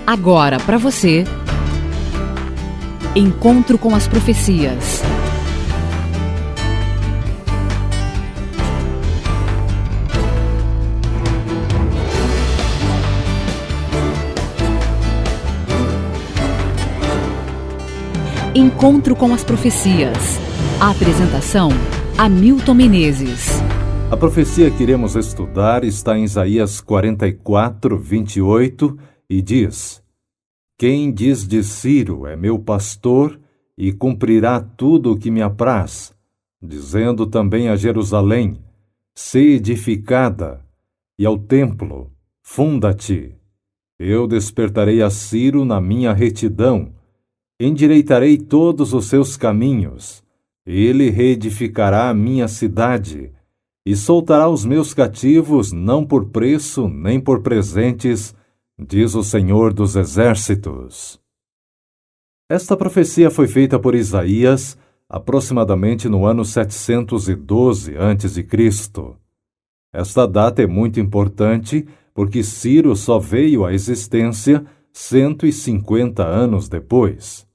Agora para você, Encontro com as Profecias. Encontro com as Profecias. A apresentação: Hamilton Menezes. A profecia que iremos estudar está em Isaías 44, 28 e diz: Quem diz de Ciro é meu pastor e cumprirá tudo o que me apraz, dizendo também a Jerusalém: sê edificada, e ao templo: funda-te. Eu despertarei a Ciro na minha retidão, endireitarei todos os seus caminhos. Ele reedificará a minha cidade e soltará os meus cativos, não por preço nem por presentes, diz o Senhor dos Exércitos. Esta profecia foi feita por Isaías aproximadamente no ano 712 a.C. Esta data é muito importante porque Ciro só veio à existência 150 anos depois.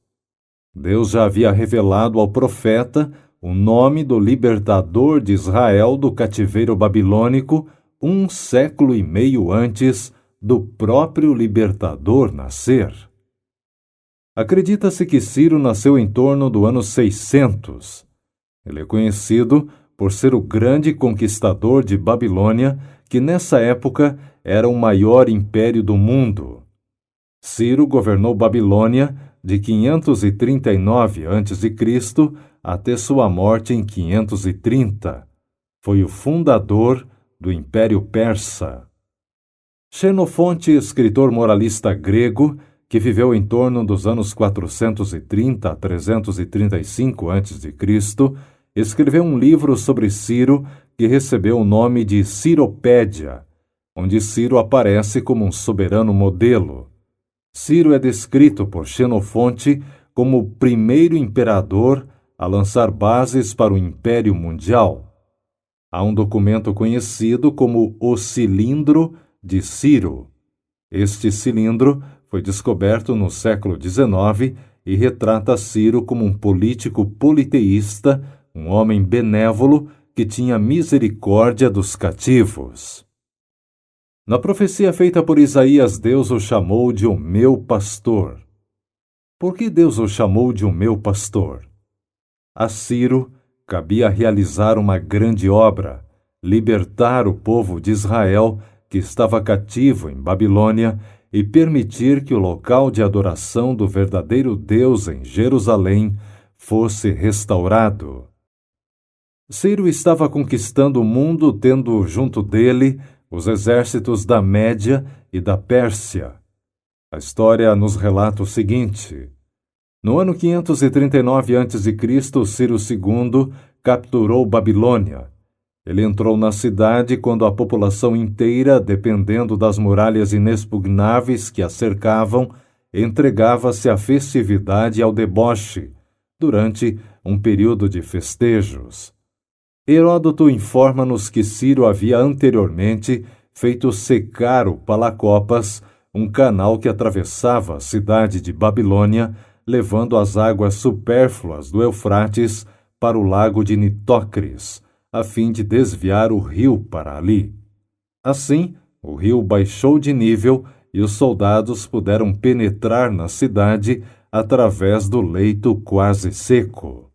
Deus já havia revelado ao profeta o nome do libertador de Israel do cativeiro babilônico 1 século e meio antes do próprio libertador nascer. Acredita-se que Ciro nasceu em torno do ano 600. Ele é conhecido por ser o grande conquistador de Babilônia, que nessa época era o maior império do mundo. Ciro governou Babilônia de 539 a.C. até sua morte em 530. Foi o fundador do Império Persa. Xenofonte, escritor moralista grego, que viveu em torno dos anos 430 a 335 a.C., escreveu um livro sobre Ciro que recebeu o nome de Ciropédia, onde Ciro aparece como um soberano modelo. Ciro é descrito por Xenofonte como o primeiro imperador a lançar bases para o Império Mundial. Há um documento conhecido como o Cilindro de Ciro. Este cilindro foi descoberto no século XIX e retrata Ciro como um político politeísta, um homem benévolo que tinha misericórdia dos cativos. Na profecia feita por Isaías, Deus o chamou de o meu pastor. Por que Deus o chamou de o meu pastor? A Ciro cabia realizar uma grande obra, libertar o povo de Israel, que estava cativo em Babilônia, e permitir que o local de adoração do verdadeiro Deus em Jerusalém fosse restaurado. Ciro estava conquistando o mundo, tendo junto dele os exércitos da Média e da Pérsia. A história nos relata o seguinte: no ano 539 a.C., Ciro II capturou Babilônia. Ele entrou na cidade quando a população inteira, dependendo das muralhas inexpugnáveis que a cercavam, entregava-se à festividade e ao deboche, durante um período de festejos. Heródoto informa-nos que Ciro havia anteriormente feito secar o Palacopas, um canal que atravessava a cidade de Babilônia, levando as águas supérfluas do Eufrates para o lago de Nitócris, a fim de desviar o rio para ali. Assim, o rio baixou de nível e os soldados puderam penetrar na cidade através do leito quase seco.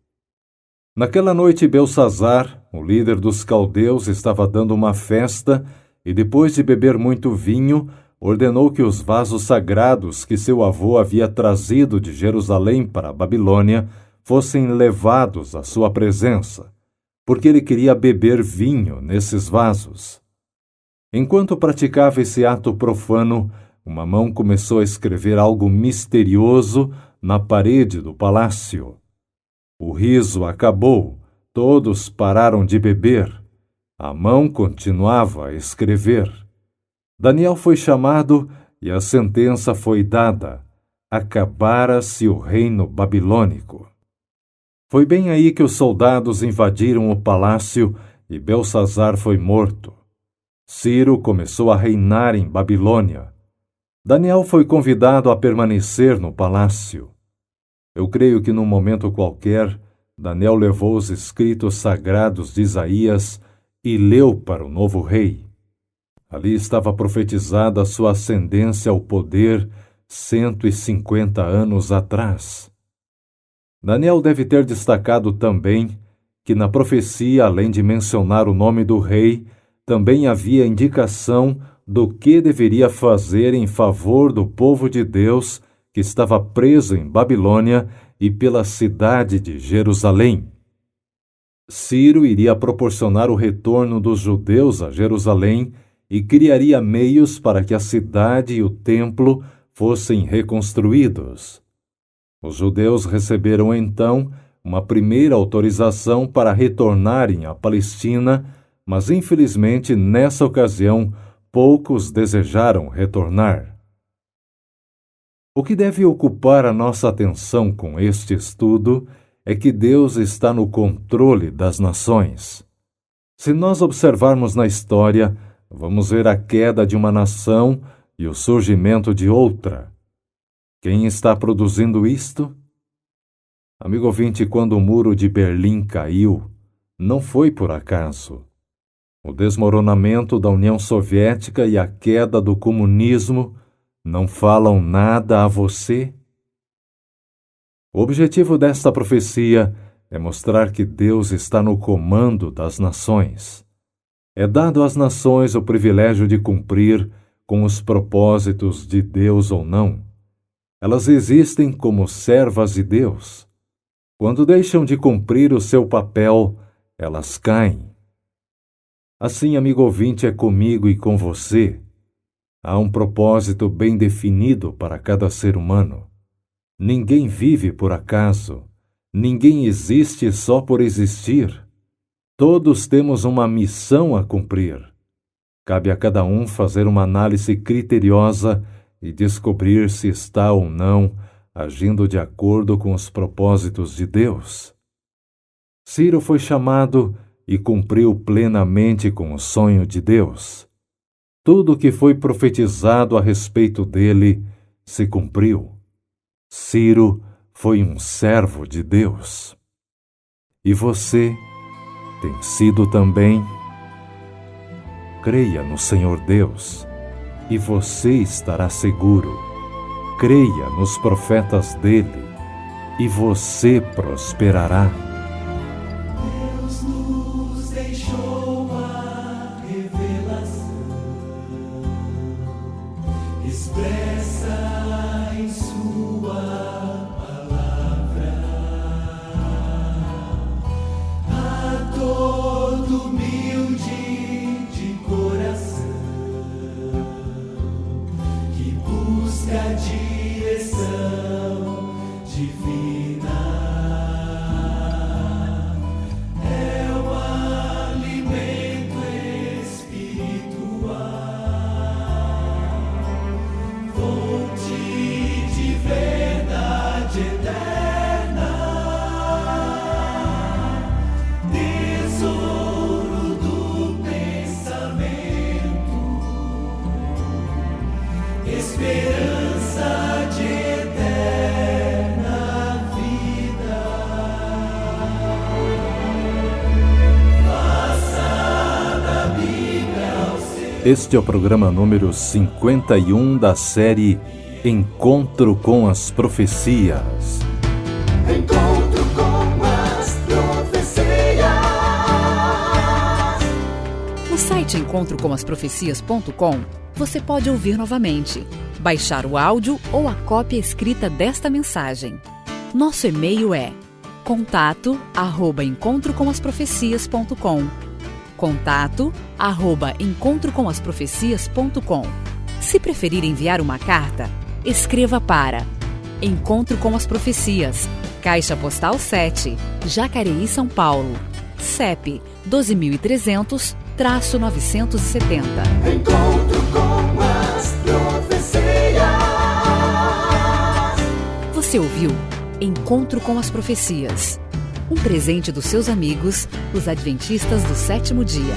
Naquela noite, Belsazzar, o líder dos caldeus, estava dando uma festa e, depois de beber muito vinho, ordenou que os vasos sagrados que seu avô havia trazido de Jerusalém para a Babilônia fossem levados à sua presença, porque ele queria beber vinho nesses vasos. Enquanto praticava esse ato profano, uma mão começou a escrever algo misterioso na parede do palácio. O riso acabou, todos pararam de beber. A mão continuava a escrever. Daniel foi chamado e a sentença foi dada: acabara-se o reino babilônico. Foi bem aí que os soldados invadiram o palácio e Belsazzar foi morto. Ciro começou a reinar em Babilônia. Daniel foi convidado a permanecer no palácio. Eu creio que num momento qualquer, Daniel levou os escritos sagrados de Isaías e leu para o novo rei. Ali estava profetizada a sua ascendência ao poder 150 anos atrás. Daniel deve ter destacado também que na profecia, além de mencionar o nome do rei, também havia indicação do que deveria fazer em favor do povo de Deus que estava preso em Babilônia e pela cidade de Jerusalém. Ciro iria proporcionar o retorno dos judeus a Jerusalém e criaria meios para que a cidade e o templo fossem reconstruídos. Os judeus receberam então uma primeira autorização para retornarem à Palestina, mas infelizmente nessa ocasião poucos desejaram retornar. O que deve ocupar a nossa atenção com este estudo é que Deus está no controle das nações. Se nós observarmos na história, vamos ver a queda de uma nação e o surgimento de outra. Quem está produzindo isto? Amigo ouvinte, quando o muro de Berlim caiu, não foi por acaso. O desmoronamento da União Soviética e a queda do comunismo não falam nada a você? O objetivo desta profecia é mostrar que Deus está no comando das nações. É dado às nações o privilégio de cumprir com os propósitos de Deus ou não. Elas existem como servas de Deus. Quando deixam de cumprir o seu papel, elas caem. Assim, amigo ouvinte, é comigo e com você. Há um propósito bem definido para cada ser humano. Ninguém vive por acaso. Ninguém existe só por existir. Todos temos uma missão a cumprir. Cabe a cada um fazer uma análise criteriosa e descobrir se está ou não agindo de acordo com os propósitos de Deus. Ciro foi chamado e cumpriu plenamente com o sonho de Deus. Tudo o que foi profetizado a respeito dele se cumpriu. Ciro foi um servo de Deus. E você tem sido também? Creia no Senhor Deus, e você estará seguro. Creia nos profetas dele, e você prosperará. Deus nos deixou a revelação expressa em sua palavra a todo humilde de coração que busca a direção divina. É o alimento espiritual, fonte de verdade eterna, tesouro do pensamento, esperança de eterna vida. Faça da Bíblia o seu. Este é o programa número 51 da série Encontro com as Profecias. Encontro com as profecias. No site encontrocomasprofecias.com, você pode ouvir novamente, baixar o áudio ou a cópia escrita desta mensagem. Nosso e-mail é contato@encontrocomasprofecias.com. contato@encontrocomasprofecias.com. Se preferir enviar uma carta, escreva para Encontro com as Profecias, Caixa Postal 7, Jacareí, São Paulo, CEP 12.300-970. Encontro com as profecias. Você ouviu Encontro com as Profecias, um presente dos seus amigos, os Adventistas do Sétimo Dia.